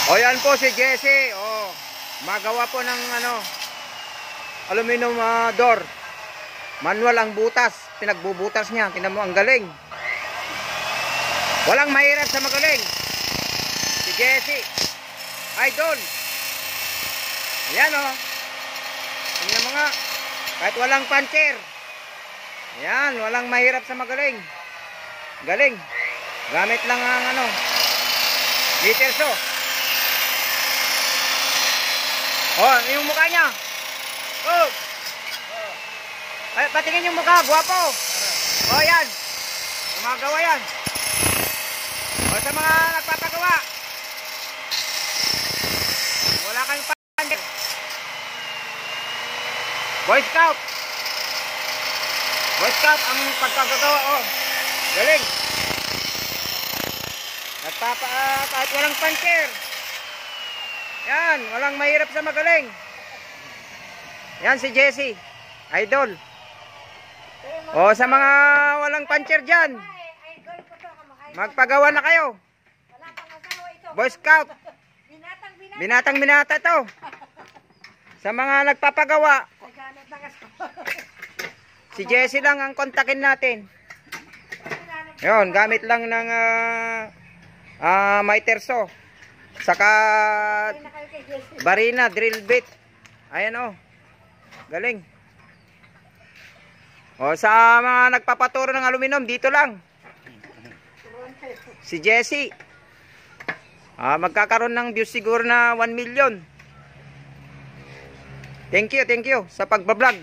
O yan po si Jesse. O, magawa po ng aluminum door. Manual ang butas. Pinagbubutas niya. Tingnan mo, ang galing. Walang mahirap sa magaling. Si Jesse. Idol. Ayan o. Tingnan mo nga. Kahit walang puncher. Ayan, walang mahirap sa magaling. Galing. Gamit lang ang meters o. Oh, yung mukha niya. Oh. Ay, patingin yung mukha, guwapo. Oh, yan. Gumagawa yan. O, sa mga nagpapagawa. Wala kayong pandir. Boy Scout. Boy Scout ang pagpapagawa. Oh, galing. Kahit walang puncher. Yan, walang mahirap sa magaling. Yan si Jesse, idol. O sa mga walang puncher dyan, magpagawa na kayo. Boy Scout. Binatang-binata to. Sa mga nagpapagawa, si Jesse lang ang kontakin natin. Yun, gamit lang ng miterso. Saka barina, drill bit. Ayan o. Galing. O sa mga nagpapaturo ng aluminum, dito lang. Si Jesse. Magkakaroon ng views siguro na 1 million. Thank you sa pagbablog.